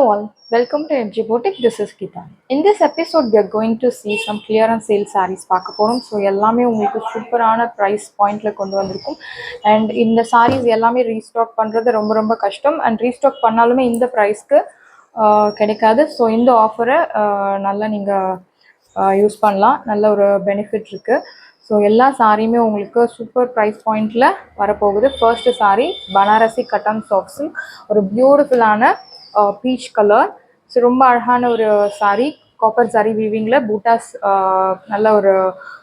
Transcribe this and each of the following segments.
all, welcome to MG Boutique. This is Geeta. In this episode, we are going to see some clearance sale sarees பார்க்க போறோம். So எல்லாமே உங்களுக்கு சூப்பரான price பாயிண்ட்ல கொண்டு வந்திருக்கும். அண்ட் இந்த sarees எல்லாமே ரீஸ்டாக் பண்ணுறது ரொம்ப ரொம்ப கஷ்டம். அண்ட் ரீஸ்டாக் பண்ணாலுமே இந்த ப்ரைஸ்க்கு கிடைக்காது. ஸோ இந்த ஆஃபரை நல்லா நீங்கள் யூஸ் பண்ணலாம். நல்ல ஒரு பெனிஃபிட் இருக்குது. ஸோ எல்லா சாரியுமே உங்களுக்கு சூப்பர் ப்ரைஸ் பாயிண்டில் வரப்போகுது. First sari Banarasi cotton soft silk, ஒரு பியூட்டிஃபுல்லான பீச் கலர். ஸோ ரொம்ப அழகான ஒரு சாரீ, காப்பர் சாரீ வீவிங்கில் பூட்டாஸ், நல்ல ஒரு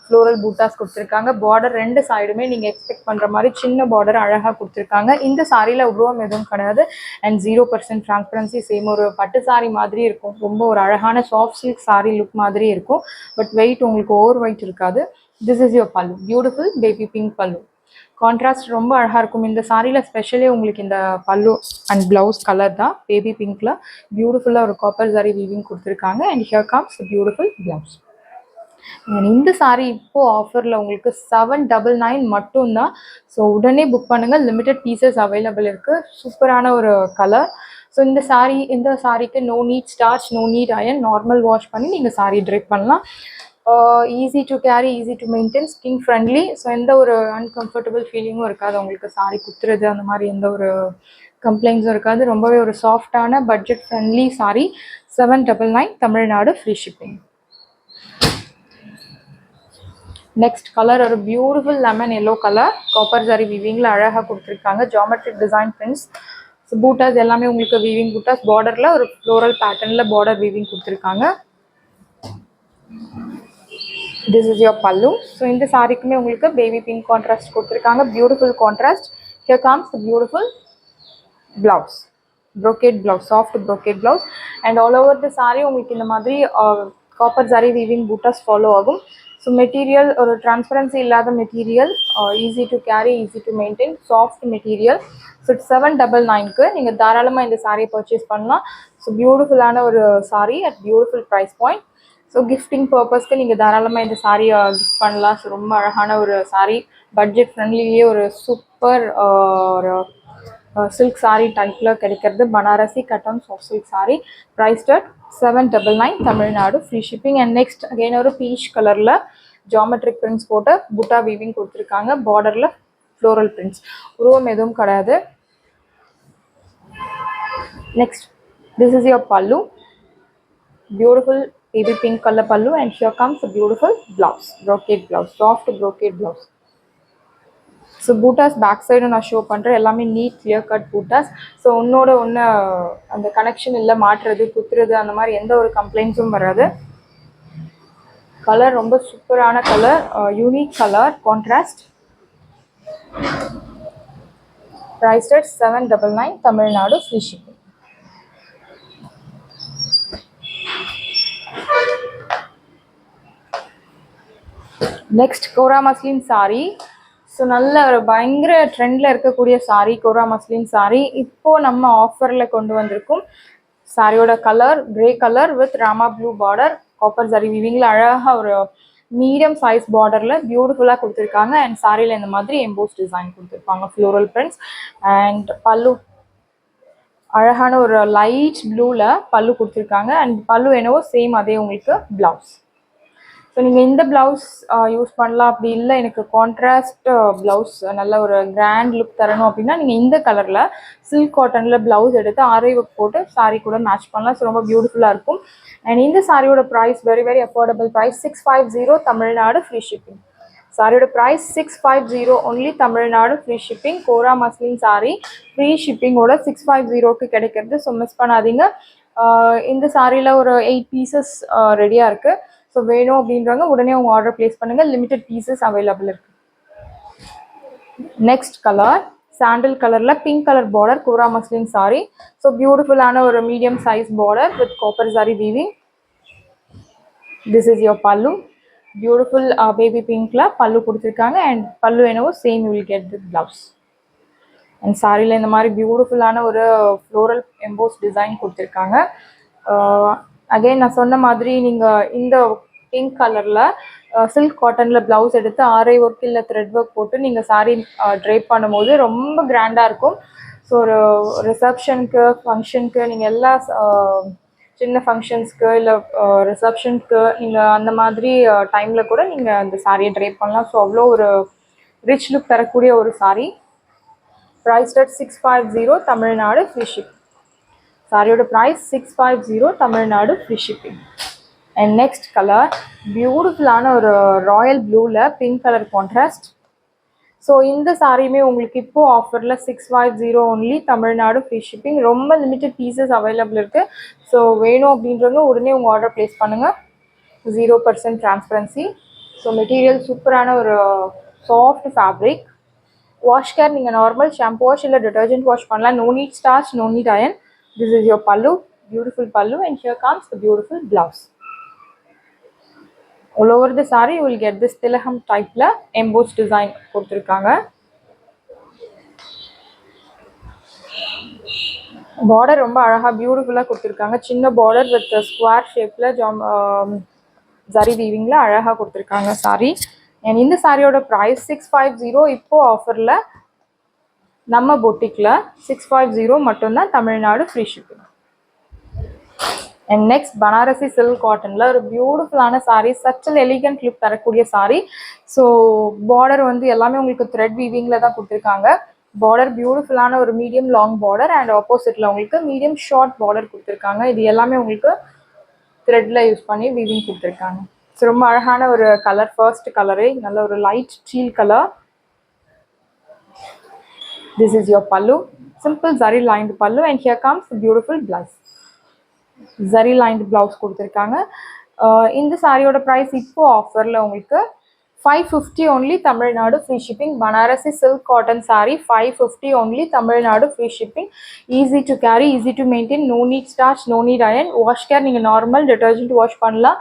ஃப்ளோரல் பூட்டாஸ் கொடுத்துருக்காங்க. பார்டர் ரெண்டு சைடுமே நீங்கள் எக்ஸ்பெக்ட் பண்ணுற மாதிரி சின்ன பார்டர் அழகாக கொடுத்துருக்காங்க. இந்த சாரியில் உருவம் எதுவும் கிடையாது. அண்ட் 0% டிரான்ஸ்பரன்சி, சேம் ஒரு பட்டு சாரீ மாதிரி இருக்கும். ரொம்ப ஒரு அழகான சாஃப்ட் சில்க் சாரீ லுக் மாதிரி இருக்கும். பட் வெயிட் உங்களுக்கு ஓவர் வெயிட் இருக்காது. This is your pallu, beautiful baby pink pallu. Contrast ரொம்ப அழகாக இருக்கும். இந்த சாரியில் ஸ்பெஷலி உங்களுக்கு இந்த பல்லு அண்ட் ப்ளவுஸ் கலர் தான் பேபி பிங்க்கில் பியூட்டிஃபுல்லாக ஒரு காப்பர் சாரி வீவிங் கொடுத்துருக்காங்க. And here comes beautiful blouse. இந்த சாரீ இப்போது ஆஃபரில் உங்களுக்கு 799 மட்டும்தான். ஸோ உடனே புக் பண்ணுங்கள். லிமிட்டட் பீசஸ் அவைலபிள் இருக்குது. சூப்பரான ஒரு கலர். ஸோ இந்த சாரீக்கு no need starch, no need iron, normal wash பண்ணி நீங்கள் சாரீ ட்ரைப் பண்ணலாம். Easy to carry, easy to maintain, skin friendly. So எந்த ஒரு அன்கம்ஃபர்டபுள் ஃபீலிங்கும் இருக்காது உங்களுக்கு. சாரீ குத்துறது அந்த மாதிரி எந்த ஒரு கம்ப்ளைண்ட்ஸும் இருக்காது. ரொம்பவே ஒரு சாஃப்டான budget friendly sari. 799 Tamil Nadu, free shipping. Next colour ஒரு beautiful lemon yellow colour, copper sorry வீவிங்கில் அழகாக கொடுத்துருக்காங்க. Geometric design prints. So butas எல்லாமே உங்களுக்கு வீவிங் பூட்டாஸ். பார்டரில் ஒரு ஃப்ளோரல் பேட்டர்னில் பார்டர் வீவிங் கொடுத்துருக்காங்க. This is your pallu. So இந்த சாரிக்குமே உங்களுக்கு பேபி பிங்க் கான்ட்ராஸ்ட் கொடுத்துருக்காங்க. Beautiful contrast. Here comes the beautiful blouse, brocade blouse, soft brocade blouse. And all over the saree உங்களுக்கு இந்த மாதிரி copper zari weaving butas follow ஆகும். ஸோ மெட்டீரியல் ஒரு டிரான்ஸ்பரன்சி இல்லாத material, easy to carry, easy to maintain, soft material. So 799க்கு நீங்கள் தாராளமாக இந்த சாரியை பர்ச்சேஸ் பண்ணலாம். ஸோ பியூட்டிஃபுல்லான ஒரு sari at beautiful price point. So gifting பர்பஸ்க்கு நீங்கள் தாராளமாக இந்த சாரியை கிஃப்ட் பண்ணலாம். ஸோ ரொம்ப அழகான ஒரு சாரீ, பட்ஜெட் ஃப்ரெண்ட்லியே ஒரு சூப்பர் ஒரு சில்க் சாரீ டைப்பில் கிடைக்கிறது. Banarasi cotton soft silk sari, priced at 799 Tamil Nadu, free shipping. And next again ஒரு பீச் கலரில் ஜாமெட்ரிக் பிரிண்ட்ஸ் போட்டு புட்டா வீவிங் கொடுத்துருக்காங்க. பார்டரில் ஃப்ளோரல் பிரிண்ட்ஸ், உருவம் எதுவும் கிடையாது. நெக்ஸ்ட் திஸ் இஸ் யுவர் பல்லு, beautiful baby pink color pallu. And here comes a beautiful blouse, brocade blouse, soft brocade blouse. So பூட்டாஸ் பேக் சைடு நான் ஷோ பண்ணுறேன். எல்லாமே நீட் கிளியர் கட் பூட்டாஸ். ஸோ ஒன்னோட ஒன்று அந்த கனெக்ஷன் இல்லை, மாட்டுறது குத்துறது அந்த மாதிரி எந்த ஒரு கம்ப்ளைண்ட்ஸும் வராது. கலர் ரொம்ப சூப்பரான colour, unique colour contrast. Priced at 799 Tamil Nadu, free shipping. Next kora muslin sari. So நல்ல ஒரு பயங்கர ட்ரெண்டில் இருக்கக்கூடிய சாரீ கோரா மஸ்லின் சாரீ. இப்போது நம்ம ஆஃபரில் கொண்டு வந்திருக்கும். சாரியோட colour grey colour with Rama blue border, copper sorry வீவிங்கில் அழகாக ஒரு மீடியம் சைஸ் பார்டரில் பியூட்டிஃபுல்லாக கொடுத்துருக்காங்க. அண்ட் சாரியில் இந்த மாதிரி எம்போஸ் டிசைன் கொடுத்துருப்பாங்க, ஃப்ளோரல் பிரிண்ட்ஸ். அண்ட் பல்லு அழகான ஒரு லைட் ப்ளூவில் பல்லு கொடுத்துருக்காங்க. அண்ட் பல்லு என்னவோ சேம் அதே உங்களுக்கு ப்ளவுஸ். ஸோ நீங்கள் இந்த ப்ளவுஸ் யூஸ் பண்ணலாம். அப்படி இல்லை எனக்கு கான்ட்ராஸ்ட் ப்ளவுஸ் நல்ல ஒரு கிராண்ட் லுக் தரணும் அப்படின்னா நீங்கள் இந்த கலரில் சில்க் காட்டனில் ப்ளவுஸ் எடுத்து ஆரி ஒர்க் போட்டு சாரீ கூட மேட்ச் பண்ணலாம். ஸோ ரொம்ப பியூட்டிஃபுல்லாக இருக்கும். அண்ட் இந்த சாரியோட price very very affordable price, 650 Tamil Nadu, free shipping. சாரியோட price 650 only Tamil Nadu, free shipping. Kora muslin sari free ஷிப்பிங்கோட 650க்கு கிடைக்கிறது. ஸோ மிஸ் பண்ணாதீங்க. இந்த சாரியில் ஒரு 8 பீசஸ் ரெடியாக இருக்குது. ஸோ வேணும் அப்படின்றவங்க உடனே உங்கள் ஆர்டர் ப்ளேஸ் பண்ணுங்கள். லிமிட்டட் பீசஸ் அவைலபிள் இருக்குது. நெக்ஸ்ட் கலர் சாண்டில் கலரில் பிங்க் கலர் பார்டர், கோரா மஸ்லின் சாரீ. ஸோ பியூட்டிஃபுல்லான ஒரு medium size border with copper zari weaving. This is your பல்லு, பியூட்டிஃபுல் பேபி பிங்க்கில் பல்லு கொடுத்துருக்காங்க. அண்ட் பல்லு என்னவோ same will get with blouse. And சாரியில் இந்த மாதிரி பியூட்டிஃபுல்லான ஒரு ஃப்ளோரல் எம்போஸ் டிசைன் கொடுத்துருக்காங்க. அகைன் நான் சொன்ன மாதிரி நீங்கள் இந்த பிங்க் கலரில் சில்க் காட்டனில் ப்ளவுஸ் எடுத்து ஆரி ஒர்க் இல்லை த்ரெட் ஒர்க் போட்டு நீங்கள் சாரீ ட்ரைப் பண்ணும்போது ரொம்ப கிராண்டாக இருக்கும். ஸோ ஒரு ரிசப்ஷனுக்கு ஃபங்க்ஷனுக்கு நீங்கள் எல்லா சின்ன ஃபங்க்ஷன்ஸ்க்கு இல்லை ரிசப்ஷனுக்கு நீங்கள் அந்த மாதிரி டைமில் கூட நீங்கள் அந்த சாரியை ட்ரேப் பண்ணலாம். ஸோ அவ்வளோ ஒரு ரிச் லுக் தரக்கூடிய ஒரு sari. Priced at 650 Tamil Nadu, free shipping. சாரியோட price 650 Tamil Nadu, free shipping. And next colour பியூட்டிஃபுல்லான ஒரு ராயல் ப்ளூவில் பிங்க் கலர் கான்ட்ராஸ்ட். ஸோ இந்த சாரியுமே உங்களுக்கு இப்போது ஆஃபரில் 650 ஒன்லி தமிழ்நாடு, ஃப்ரீ ஷிப்பிங். ரொம்ப லிமிட்டட் பீசஸ் அவைலபிள் இருக்குது. ஸோ வேணும் அப்படின்றவங்க உடனே உங்கள் ஆர்டர் ப்ளேஸ் பண்ணுங்கள். 0% டிரான்ஸ்பரன்சி. ஸோ மெட்டீரியல் சூப்பரான ஒரு சாஃப்ட் ஃபேப்ரிக். வாஷ் கேர் நீங்கள் நார்மல் ஷாம்பு வாஷ் இல்லை டிட்டர்ஜென்ட் வாஷ் பண்ணலாம். No need starch, no need iron. This is your pallu, beautiful pallu, and here comes the beautiful blouse. All over the saree you will get this tilaham type la embossed design கொடுத்திருக்காங்க. border ரொம்ப அழகா பியூட்டிஃபுல்லா கொடுத்திருக்காங்க. சின்ன border with square shape ல zari weaving ல அழகா கொடுத்திருக்காங்க saree. and இந்த சாரியோட price 650. இப்போ ஆஃபர்ல நம்ம பொட்டிக்ல 650 மட்டும் தான் Tamil Nadu, free shipping. And next Banarasi silk காட்டனில் ஒரு பியூட்டிஃபுல்லான sari, such an elegant look தரக்கூடிய சாரீ. ஸோ பார்டர் வந்து எல்லாமே உங்களுக்கு த்ரெட் வீவிங்கில் தான் கொடுத்துருக்காங்க. பார்டர் பியூட்டிஃபுல்லான ஒரு மீடியம் லாங் பார்டர் அண்ட் ஆப்போசிட்டில் உங்களுக்கு மீடியம் ஷார்ட் பார்டர் கொடுத்துருக்காங்க. இது எல்லாமே உங்களுக்கு த்ரெட்டில் யூஸ் பண்ணி வீவிங் கொடுத்துருக்காங்க. ஸோ ரொம்ப அழகான ஒரு கலர், ஃபர்ஸ்ட் கலரே நல்ல ஒரு light teal colour. This is your pallu, simple zari lined pallu, and here comes beautiful blouse. zari lined blouse கொடுத்துருக்காங்க. இந்த சாரியோட ப்ரைஸ் இப்போ ஆஃபரில் உங்களுக்கு 550 only Tamil Nadu, free shipping. Banarasi silk cotton sari 550 only Tamil Nadu, free shipping. Easy to carry, easy to maintain, no need starch, no need iron. Wash care நீங்கள் normal detergent wash பண்ணலாம்.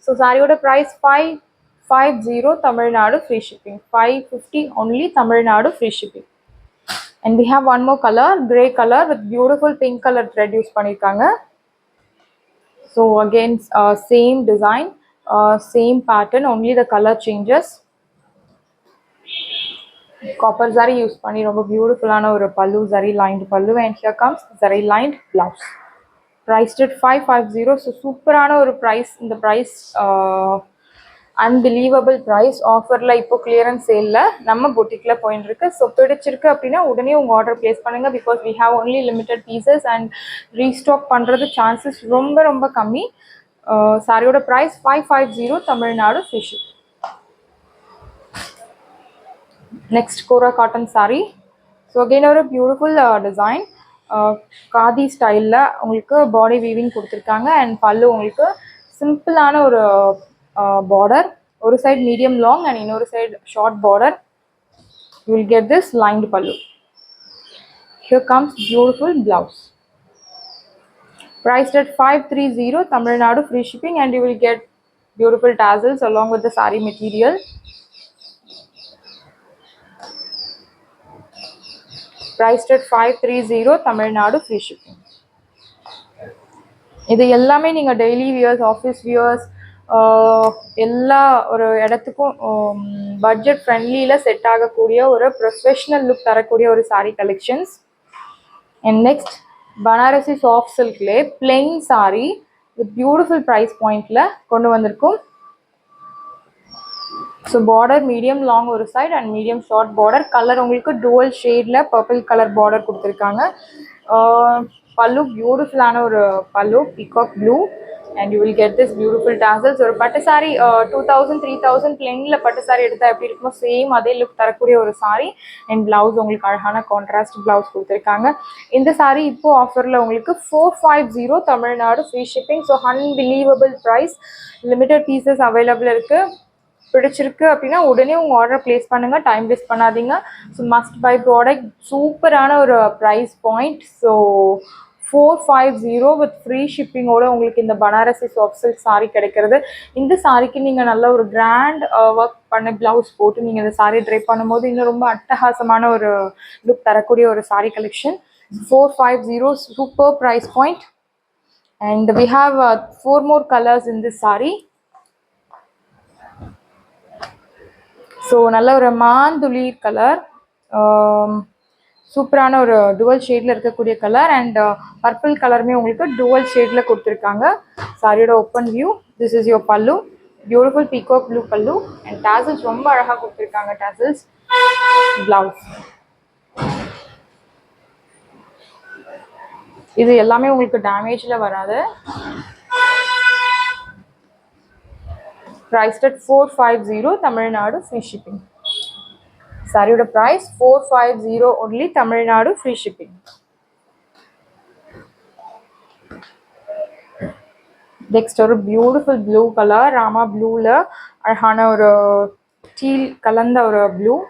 So சாரியோட price 550 Tamil Nadu, free shipping. 550 only Tamil Nadu, free shipping. and we have one more color, grey color with beautiful pink color thread use பண்ணியிருக்காங்க. so again same design, same pattern, only the color changes. copper zari use பண்ணி ரொம்ப பியூட்டிஃபுல்லான ஒரு பல்லு, zari lined பல்லு, and here comes zari lined blouse. priced at 550. so சூப்பரான ஒரு price. இந்த price அன்பிலீவபிள் ப்ரைஸ். ஆஃபரில் இப்போ கிளியரன்ஸ் சேலில் நம்ம பொட்டிக்கில் போயின்னு இருக்கு. ஸோ பிடிச்சிருக்கு அப்படின்னா உடனே உங்கள் ஆர்டர் ப்ளேஸ் பண்ணுங்கள். Because we have only limited pieces and restock பண்ணுறது சான்சஸ் ரொம்ப ரொம்ப கம்மி. சாரியோட price 550 Tamil Nadu, free shipping. Next kora cotton sari. So again ஒரு பியூட்டிஃபுல் டிசைன், காதி ஸ்டைலில் உங்களுக்கு பாடி வீவிங் கொடுத்துருக்காங்க. அண்ட் பல்லு உங்களுக்கு சிம்பிளான ஒரு border, ஒரு சைடு மீடியம் லாங் அண்ட் இன்னொரு side short border. you will get this lined pallu. here comes beautiful blouse. priced at 530 Tamil Nadu, free shipping, and you will get beautiful tassels along with the saree material. priced at 530 Tamil Nadu, free shipping. இது எல்லாமே நீங்கள் daily wears, office wears, எல்லா ஒரு இடத்துக்கும் budget ஃப்ரெண்ட்லியில் set ஆகக்கூடிய ஒரு professional look தரக்கூடிய ஒரு sari collections. And next Banarasi soft சில்க்லே plain sari with beautiful price பாயிண்டில் கொண்டு வந்திருக்கும். ஸோ பார்டர் மீடியம் லாங் ஒரு side and medium short border. Colour உங்களுக்கு டுவல் ஷேடில் பர்பிள் கலர் பார்டர் கொடுத்துருக்காங்க. பல்லு பியூட்டிஃபுல்லான ஒரு pallu, peacock blue, and you will get this beautiful tassels. ஒரு பட்டு சாரி 2000 3000 பிளெயினில் பட்டு சாரி எடுத்தால் எப்படி இருக்குமோ சேம் அதே லுக் தரக்கூடிய ஒரு சாரி. அண்ட் பிளவுஸ் உங்களுக்கு அழகான கான்ட்ராஸ்ட் பிளவுஸ் கொடுத்துருக்காங்க. இந்த சாரி இப்போ ஆஃபரில் உங்களுக்கு 450 Tamil Nadu, free shipping. So unbelievable price, limited pieces available இருக்குது. பிடிச்சிருக்கு அப்படின்னா உடனே உங்கள் ஆர்டர் ப்ளேஸ் பண்ணுங்கள், டைம் வேஸ்ட் பண்ணாதீங்க. ஸோ மஸ்ட் பை ப்ராடக்ட், சூப்பரான ஒரு price point. So 450 with free ஷிப்பிங்கோட உங்களுக்கு இந்த பனாரசி சாஃப்ட் சில்க் சாரீ கிடைக்கிறது. இந்த சாரிக்கு நீங்கள் நல்ல ஒரு கிராண்ட் ஒர்க் பண்ண ப்ளவுஸ் போட்டு நீங்கள் இந்த சாரீ ட்ரை பண்ணும்போது இன்னும் ரொம்ப அட்டகாசமான ஒரு லுக் தரக்கூடிய ஒரு sari collection. 450, super price point. And we have 4 more colors in this saree. So நல்ல ஒரு மாந்துளி கலர், சூப்பரான ஒரு டுவல் ஷேடில் இருக்கக்கூடிய கலர் அண்ட் பர்பிள் கலருமே உங்களுக்கு டுவல் ஷேடில் கொடுத்துருக்காங்க. சாரியோட open view. This is your pallu. Beautiful peacock blue பல்லு அண்ட் டாசல்ஸ் ரொம்ப அழகாக கொடுத்துருக்காங்க. டாசல்ஸ். பிளவுஸ். இது எல்லாமே உங்களுக்கு டேமேஜில் வராது. priced at 450 Tamil Nadu, free shipping. Saree price 450 only, Tamil Nadu, free shipping. Next ஒரு beautiful blue color, Rama blue la அழகான ஒரு teal கலந்த ஒரு blue.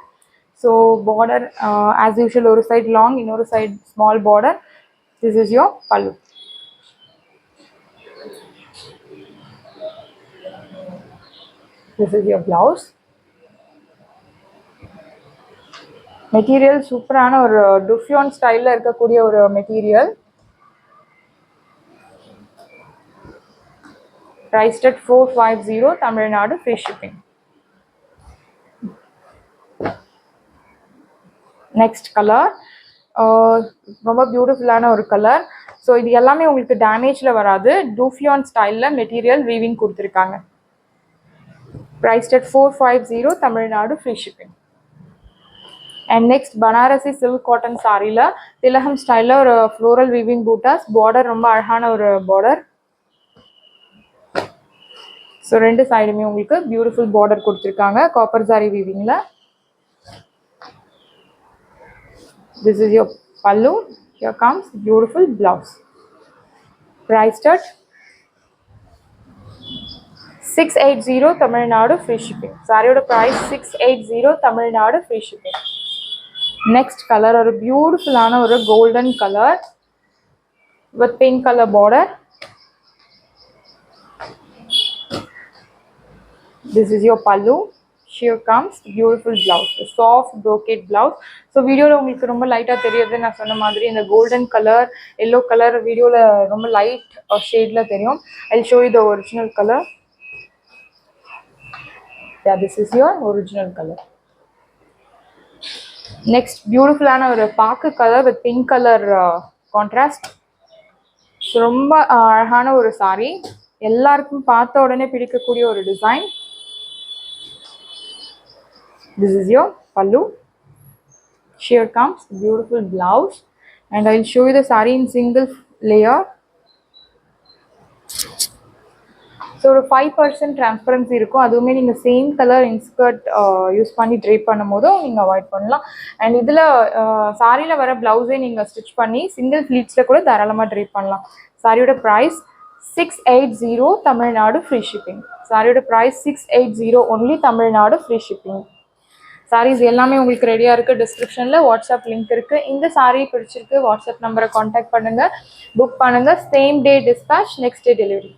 So border as usual ஒரு side long, இன்னொரு side small border. This is your pallu. This is your blouse. Material சூப்பரான ஒரு டுஃபியான் ஸ்டைல்ல இருக்கக்கூடிய ஒரு material. Priced at 450 Tamil Nadu, free shipping. Next color, ரொம்ப பியூட்டிஃபுல்லான ஒரு கலர். ஸோ இது எல்லாமே உங்களுக்கு டேமேஜில் வராது. டூஃபியான் ஸ்டைலில் மெட்டீரியல் வீவிங் கொடுத்துருக்காங்க. Priced at 450 Tamil Nadu, free shipping. And next Banarasi silk cotton சாரியில் திலகம் ஸ்டைலில் ஒரு ஃப்ளோரல் வீவிங் பூட்டாஸ். பார்டர் ரொம்ப அழகான ஒரு பார்டர். ஸோ ரெண்டு சைடுமே உங்களுக்கு பியூட்டிஃபுல் பார்டர் கொடுத்துருக்காங்க காப்பர் சாரி வீவிங்கில். This is your pallu. Here comes beautiful blouse. Priced at 680 Tamil Nadu, free shipping. Saree price 680 Tamil Nadu, free shipping. Next color ஒரு பியூட்டிஃபுல்லான ஒரு golden colour with pink color border. This is your pallu. Here comes beautiful blouse, a soft brocade blouse. So வீடியோவில் உங்களுக்கு ரொம்ப லைட்டாக தெரியுது. நான் சொன்ன மாதிரி இந்த கோல்டன் கலர் எல்லோ கலர் வீடியோவில் ரொம்ப லைட் ஷேடில் தெரியும். I'll show you the original color. Yeah, this is your original color. Next பியூட்டிஃபுல்லான ஒரு பாக்கு colour with pink color contrast. So ரொம்ப அழகான ஒரு சாரி. எல்லாருக்கும் பார்த்த உடனே பிடிக்கக்கூடிய ஒரு design. This is your pallu. Here comes beautiful blouse and I will show you the saree in single layer. So ஒரு 5% transparency இருக்கும். அதுவுமே நீங்கள் சேம் கலர் இன்ஸ்கர்ட் யூஸ் பண்ணி ட்ரேப் பண்ணும்போதும் நீங்கள் அவாய்ட் பண்ணலாம். அண்ட் இதில் சாரியில் வர ப்ளவுஸே நீங்கள் ஸ்டிச் பண்ணி சிங்கிள் ஃப்ளீட்ஸில் கூட தாராளமாக ட்ரேப் பண்ணலாம். சாரியோட ப்ரைஸ் 680 தமிழ்நாடு, ஃப்ரீ ஷிப்பிங். சாரியோட price 680 only, Tamil Nadu, free shipping. Saris எல்லாமே உங்களுக்கு ரெடியாக இருக்குது. டிஸ்கிரிப்ஷனில் வாட்ஸ்அப் லிங்க் இருக்குது. இந்த சாரீ பிடிச்சிருக்கு வாட்ஸ்அப் நம்பரை காண்டாக்ட் பண்ணுங்கள், புக் பண்ணுங்கள். Same day dispatch, next day delivery.